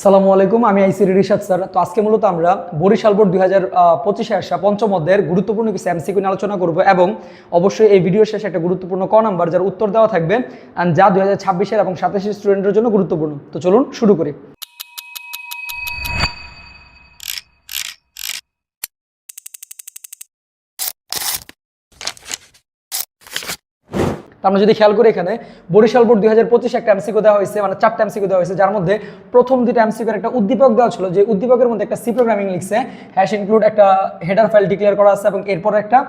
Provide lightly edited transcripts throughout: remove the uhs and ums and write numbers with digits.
সালামু আলাইকুম, আমি আইসিরি রিশাদ স্যার। তো আজকে মূলত আমরা বরিশাল বোর্ড 2025-এ আসা পঞ্চম অধ্যায়ের গুরুত্বপূর্ণ কিছু এমসিকিউ নিয়ে আলোচনা করব এবং অবশ্যই এই ভিডিও শেষে একটা গুরুত্বপূর্ণ ক নাম্বার যার উত্তর দেওয়া থাকবে যা 2026-এর এবং 27-এর স্টুডেন্টের জন্য গুরুত্বপূর্ণ। তো চলুন শুরু করি। আমরা যদি খেয়াল করি, এখানে বরিশাল বোর্ড 2025 একটা এমসিকিউ দেওয়া হয়েছে, মানে 4টা এমসিকিউ দেওয়া হয়েছে, যার মধ্যে প্রথম 2টা এমসিকিউর একটা উদ্দীপক দেওয়া ছিল, যে উদ্দীপকের মধ্যে একটা সি প্রোগ্রামিং লিখছে, হ্যাশ ইনক্লুড একটা হেডার ফাইল ডিক্লেয়ার করা আছে এবং এরপর একটা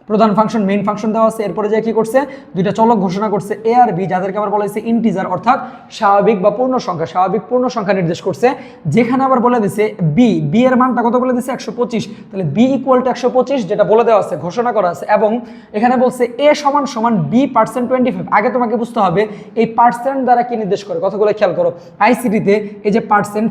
প্রধান ফাংশন মেইন ফাংশন দেওয়া আছে। এরপরে যে কি করছে, দুইটা চলক ঘোষণা করছে এ আর বি, যাদেরকে আবার বলা হয়েছে ইন্টিজার, অর্থাৎ স্বাভাবিক বা পূর্ণ সংখ্যা, স্বাভাবিক পূর্ণ সংখ্যা নির্দেশ করছে। যেখানে আবার বলে দিছে বি এর মানটা কত বলে দিছে 125, তাহলে বি ইকুয়াল টু 125 যেটা বলে দেওয়া আছে, ঘোষণা করা আছে। এবং এখানে বলছে এ সমান সমান বি পার্সেন্ট 25। আগে তোমাকে বুঝতে হবে এই পার্সেন্ট দ্বারা কি নির্দেশ করে, কথাগুলো খেয়াল করো। আইসিটিতে এই যে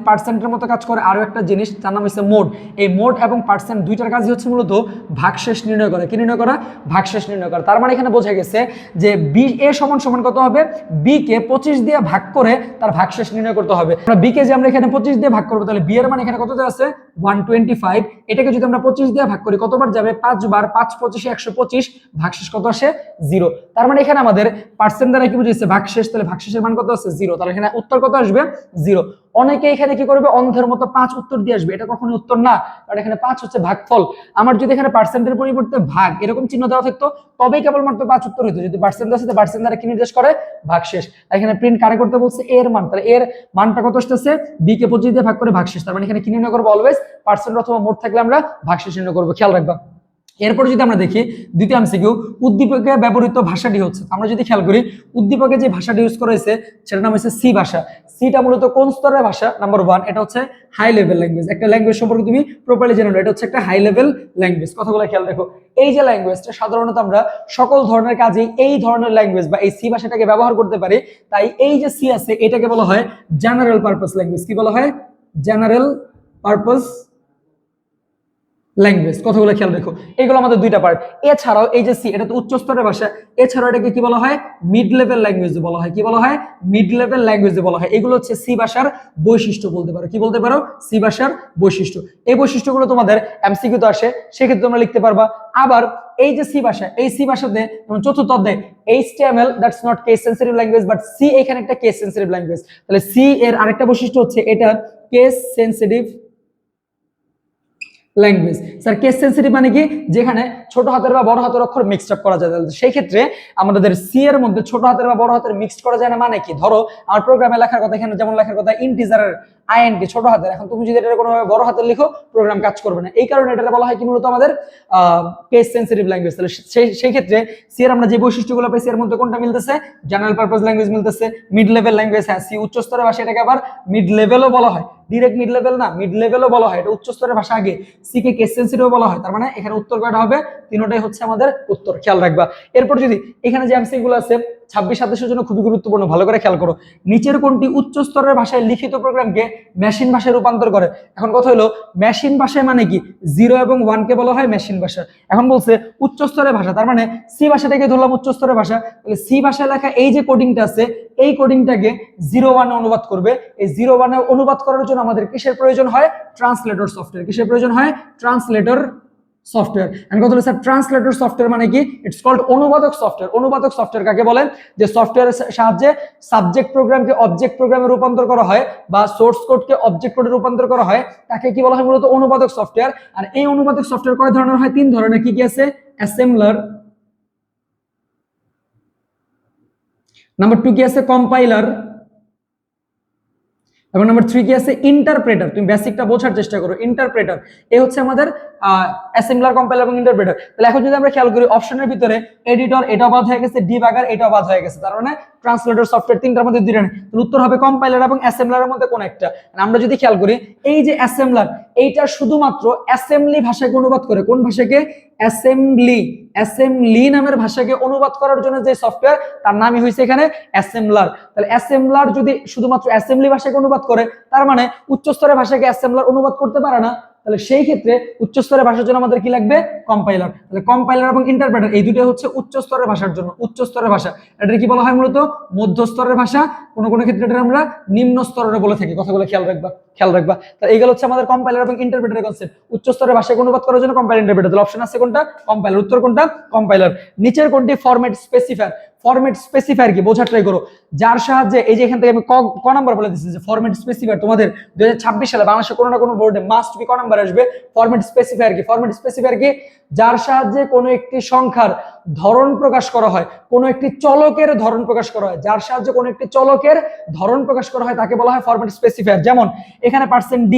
পার্সেন্টের মতো কাজ করে আরো একটা জিনিস, তার নাম হচ্ছে মোড। এই মোড এবং পার্সেন্ট দুইটার কাজই হচ্ছে মূলত ভাগশেষ নির্ণয় করা। কি নির্ণয় করা? ভাগশেষ নির্ণয় করা। তার মানে এখানে বোঝা গেছে যে বি এ সমান সমান কত হবে, বি কে 25 দিয়ে ভাগ করে তার ভাগশেষ নির্ণয় করতে হবে। আমরা বি কে যে আমরা এখানে 25 দিয়ে ভাগ করবো, তাহলে বি এর মান এখানে কততে আছে 125। এটাকে যদি আমরা 25 দিয়ে ভাগ করি কতবার যাবে, 5 বার, 5 25 125, ভাগশেষ কত আসে 0। তার মানে এখানে আমাদের পার্সেন্ট দ্বারা কি বুঝেছে, ভাগশেষ, তাহলে ভাগশেষের মান কত আছে 0, তাহলে এখানে উত্তর কত আসবে 0। অনেকে এখানে কি করবে, অন্ধের মতো 5 উত্তর দিয়ে আসবে, এটা কখনোই উত্তর না, কারণ এখানে 5 হচ্ছে ভাগফল। আমার যদি এখানে পার্সেন্টের পরিবর্তে ভাগ এরকম চিহ্ন দেওয়া থাকতো তবেই কেবলমাত্র 5 উত্তর হতো। যদি পার্সেন্ট আছে, পার্সেন্ট দ্বারা কি নির্দেশ করে, ভাগশেষ। এখানে প্রিন্ট কারে করতে বলছে এর মান, তাহলে এর মানটা কত আসতেছে, বি কে 25 দিয়ে ভাগ করে ভাগশেষ। তার মানে এখানে কি নির্ণয় করবো, অলওয়েজ পার্সেন্ট অথবা মোড থাকলে আমরা ভাগশেষ নির্ণয় করবো, খেয়াল রাখবা। এরপর যদি আমরা দেখি দ্বিতীয় এমসিকিউ, উদ্দীপকে ব্যবহৃত ভাষাটি হচ্ছে, আমরা যদি খেয়াল করি উদ্দীপকে যে ভাষাটি ইউজ করা হয়েছে সেটার নাম হচ্ছে সি ভাষা। সিটা মূলত কোন স্তরের ভাষা? নাম্বার 1, এটা হচ্ছে হাই লেভেল ল্যাঙ্গুয়েজ। একটা ল্যাঙ্গুয়েজ সম্পর্কে তুমি প্রপারলি জেনে নাও, এটা হচ্ছে একটা হাই লেভেল ল্যাঙ্গুয়েজ। কথাগুলো খেয়াল রাখো। এই যে ল্যাঙ্গুয়েজটা সাধারণত আমরা সকল ধরনের কাজে এই ধরনের ল্যাঙ্গুয়েজ বা এই সি ভাষাটাকে ব্যবহার করতে পারি। তাই এই যে সি আছে এটাকে বলা হয় জেনারেল পারপাস ল্যাঙ্গুয়েজ। কি বলা হয়? General purpose language. কথাগুলো খেয়াল রেখো, এগুলো আমাদের দুইটা পার্ট। এছাড়াও এই যে সি, এটা তো উচ্চ স্তরের ভাষা, এছাড়াও এটাকে কি বলা হয়, মিড লেভেল ল্যাঙ্গুয়েজ বলা হয়। কি বলা হয়? মিড লেভেল ল্যাঙ্গুয়েজ বলা হয়। এগুলো হচ্ছে সি ভাষার বৈশিষ্ট্য বলতে পারো। কি বলতে পারো? সি ভাষার বৈশিষ্ট্য। এই বৈশিষ্ট্যগুলো তোমাদের এমসিকিউ তে আসে, সেক্ষেত্রে তোমরা লিখতে পারবা। আবার এই যে সি ভাষা, এই সি ভাষাতে যেমন চতুর্থ অধ্যায় HTML that's not case sensitive language, but C এখানে একটা কেস সেনসিটিভ ল্যাঙ্গুয়েজ। তাহলে সি এর আরেকটা বৈশিষ্ট্য হচ্ছে এটা case sensitive language. Sir case sensitive মানে কি? যেখানে ছোট হাতের বা বড় হাতের অক্ষর মিক্সড আপ করা যায়। সেই ক্ষেত্রে আমাদের সি এর মধ্যে ছোট হাতের বা বড় হাতের মিক্সড করা যায় না। মানে কি? ধরো আমার প্রোগ্রামে লেখার কথা, এখানে যেমন লেখার কথা ইন্টিজারের INT ছোট হাতের, এখন তুমি যদি এটা কোনোভাবে বড় হাতের লিখো প্রোগ্রাম কাজ করবে না। এই কারণে এটা বলা হয় কি মূলত আমাদের কেস সেনসিটিভ ল্যাঙ্গুয়েজ। তাহলে সেই ক্ষেত্রে সি এর আমরা যে বৈশিষ্ট্যগুলো পাইছি এর মধ্যে কোনটা মিলতেছে? জেনারেল পারপাস ল্যাঙ্গুয়েজ মিলতেছে। মিড লেভেল ল্যাঙ্গুয়েজ, হ্যাঁ সি উচ্চ স্তরের ভাষা, এটাকে আবার মিড লেভেলও বলা হয়। ডিরেক্ট মিড লেভেল না, মিড লেভেলও বলা হয়, এটা উচ্চ স্তরের ভাষা। আগে সি কে কেস সেনসিটিভ বলা হয়। তার মানে এখানে উত্তর কয়টা হবে? তিনটাই হচ্ছে আমাদের উত্তর, খেয়াল রাখবা। এরপর যদি এখানে যে এমসিকিউ গুলো আছে 26-27 জন্য খুবই গুরুত্বপূর্ণ, ভালো করে খেয়াল করো। নিচের কোনটি উচ্চ স্তরের ভাষায় লিখিত প্রোগ্রামকে মেশিন ভাষায় রূপান্তর করে? এখন কথা হলো মেশিন ভাষায় মানে কি? 0 এবং 1 কে বলা হয় মেশিন ভাষা। এখন বলছে উচ্চ স্তরের ভাষা, তার মানে সি ভাষাটাকে ধরলাম উচ্চ স্তরের ভাষা। তাহলে সি ভাষায় লেখা এই যে কোডিংটা আছে, এই কোডিংটাকে 0-1 অনুবাদ করবে। এই 0-1 অনুবাদ করার জন্য আমাদের কিসের প্রয়োজন হয়? Translator software. কিসের প্রয়োজন হয়? Translator software. আমি কথা বলি স্যার ট্রান্সলেটর সফটওয়্যার মানে কি? ইটস কল্ড অনুবাদক সফটওয়্যার। অনুবাদক সফটওয়্যার কাকে বলেন? যে সফটওয়্যারের সাহায্যে সাবজেক্ট প্রোগ্রামকে অবজেক্ট প্রোগ্রামে রূপান্তর করা হয় বা সোর্স কোডকে অবজেক্ট কোডে রূপান্তর করা হয়, তাকে কি বলা হয়? মূলত অনুবাদক সফটওয়্যার। আর এই অনুবাদক সফটওয়্যার কয় ধরনের হয়? 3 ধরনের। কি কি আছে? অ্যাসেম্বলার, নাম্বার 2 কি আছে? কম্পাইলার, এবং নাম্বার 3 কি আছে? ইন্টারপ্রেটার। তুমি বেসিকটা বোঝার চেষ্টা করো। ইন্টারপ্রেটার এই হচ্ছে আমাদের অ্যাসেম্বলার, কম্পাইলার এবং ইন্টারপ্রেটার। তাহলে এখন যদি আমরা খেয়াল করি অপশনের ভিতরে এডিটর এটাও বাদ হয়ে গেছে, ডিবাগার এটাও বাদ হয়ে গেছে। তার মানে ট্রান্সলেটর সফটওয়্যার তিনটার মধ্যে দুইটা নেই। তাহলে উত্তর হবে কম্পাইলার এবং অ্যাসেম্বলারের মধ্যে কোন একটা। আমরা যদি খেয়াল করি এই যে অ্যাসেম্বলার, এইটা শুধুমাত্র অ্যাসেম্বলি ভাষাকে অনুবাদ করে। কোন ভাষাকে? অ্যাসেম্বলি। অ্যাসেম্বলি নামের ভাষাকে অনুবাদ করার জন্য যে সফটওয়্যার, তার নামই হয়েছে এখানে অ্যাসেম্বলার। তাহলে অ্যাসেম্বলার যদি শুধুমাত্র অ্যাসেম্বলি ভাষাকে অনুবাদ করে, তার মানে উচ্চ স্তরের ভাষাকে অ্যাসেম্বলার অনুবাদ করতে পারে না। তাহলে সেই ক্ষেত্রে উচ্চ স্তরের ভাষার জন্য আমাদের কি লাগবে? কম্পাইলার। তাহলে কম্পাইলার এবং ইন্টারপ্রেটার এই দুটো হচ্ছে উচ্চ স্তরের ভাষার জন্য। উচ্চ স্তরের ভাষা এটা কি বলা হয়? মূলত মধ্য স্তরের ভাষা, কোনো কোনো ক্ষেত্রে এটা আমরা নিম্ন স্তরের বলে থাকি। কথাগুলো খেয়াল রাখবা। তাহলে এইগুলো হচ্ছে আমাদের কম্পাইলার এবং ইন্টারপ্রেটারের কনসেপ্ট। উচ্চ স্তরের ভাষায় অনুবাদ করার জন্য কম্পাইলার, ইন্টারপ্রেটার। তাহলে অপশন আছে কোনটা? কম্পাইলার। উত্তর কোনটা? কম্পাইলার। নিচের কোনটি ফরম্যাট স্পেসিফায়ার? ফরম্যাট স্পেসিফায়ার কি বোঝার ট্রাই করো। যার সাহায্যে এই যে এখান থেকে আমি ক নাম্বার বলে দিচ্ছি যে ফরম্যাট স্পেসিফায়ার তোমাদের 2026 সালে বাংলাদেশে কোনো না কোনো বোর্ডে মাস্ট বি ক নাম্বার আসবে। ফরম্যাট স্পেসিফায়ার কি? ফরম্যাট স্পেসিফায়ার কি? যার সাহায্যে কোনো একটি সংখ্যার ধরন প্রকাশ করা হয়, কোনো একটি চলকের ধরন প্রকাশ করা হয়, যার সাহায্যে কোনো একটি চলকের ধরন প্রকাশ করা হয় তাকে বলা হয় ফরম্যাট স্পেসিফায়ার। যেমন এখানে %d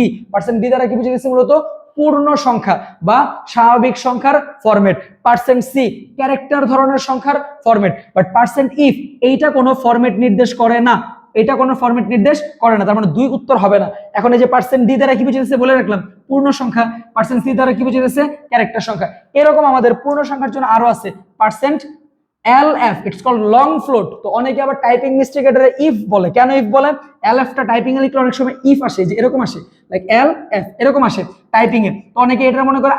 দ্বারা কি বুঝে গেছি? মূলত পূর্ণ সংখ্যা বা স্বাভাবিক সংখ্যার ফরম্যাট। %c ক্যারেক্টার ধরনের সংখ্যার ফরম্যাট। বাট %if এইটা কোনো ফরম্যাট নির্দেশ করে না, এটা কোনো ফরম্যাট নির্দেশ করে না। তার মানে দুই উত্তর হবে না। এখন এই যে %d দ্বারা কি বুঝে গেছে বলে রাখলাম? পূর্ণ সংখ্যা। %c দ্বারা কি বুঝে গেছে? ক্যারেক্টার সংখ্যা। এরকম আমাদের পূর্ণ সংখ্যার জন্য আরো আছে %lf, it's called long float. তো অনেকে আবার টাইপিং মিস্টেক এটা ইফ বলে। কেন ইফ বলে? lf টা টাইপিং এ লিখলে অনেক সময় ইফ আসে, যে এরকম আসে, লাইক lf এরকম আসে টাইপিং এ। তো অনেকে এটা মনে করে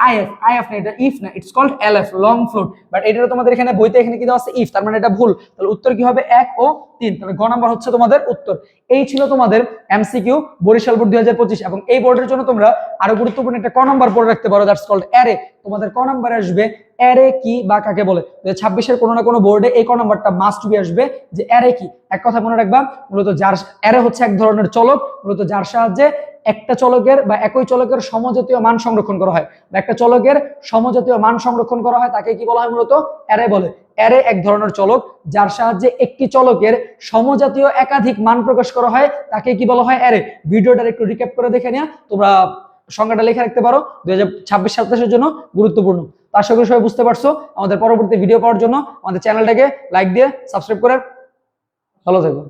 if না, এটা ইফ না, it's called lf long float. But এটা তোমাদের এখানে বইতে এখানে কি দেওয়া আছে? ইফ, তার মানে এটা ভুল। তাহলে উত্তর কি হবে? 1 ও 3। তাহলে গ নাম্বার হচ্ছে তোমাদের উত্তর। এই ছিল তোমাদের এমসিকিউ বরিশাল বোর্ড 2025। এবং এই বোর্ডের জন্য তোমরা আরো গুরুত্বপূর্ণ একটা ক নাম্বার পড়ে রাখতে পারো, দ্যাটস কল্ড অ্যারে। তোমাদের ক নাম্বারে আসবে অ্যারে কি বা কাকে বলে। 2026 কোনো না কোনো বোর্ডে এই ক নাম্বারটা মাস্ট বি আসবে যে অ্যারে কি। এক কথা মনে রাখবা, মূলত যার অ্যারে হচ্ছে এক ধরনের চলক, মূলত যার সাহায্যে একটা চলকের বা একই চলকের সমজাতীয় মান সংরক্ষণ করা হয়, বা একটা চলকের সমজাতীয় মান সংরক্ষণ করা হয় তাকে কি বলা হয়? মূলত অ্যারে বলে। অ্যারে এক ধরনের চলক যার সাহায্যে একটি চলকের সমজাতীয় একাধিক মান প্রকাশ করা হয় তাকে কি বলা হয়? অ্যারে। ভিডিওটা একটু রিক্যাপ করে দেখে নিয়ে তোমরা সংজ্ঞাটা লিখে রাখতে পারো, 2026-27 জন্য গুরুত্বপূর্ণ। তো আশা করি সবাই বুঝতে পারছো। আমাদের পরবর্তী ভিডিও পাওয়ার জন্য আমাদের চ্যানেলটাকে লাইক দিয়ে সাবস্ক্রাইব করে ভালো থাকো।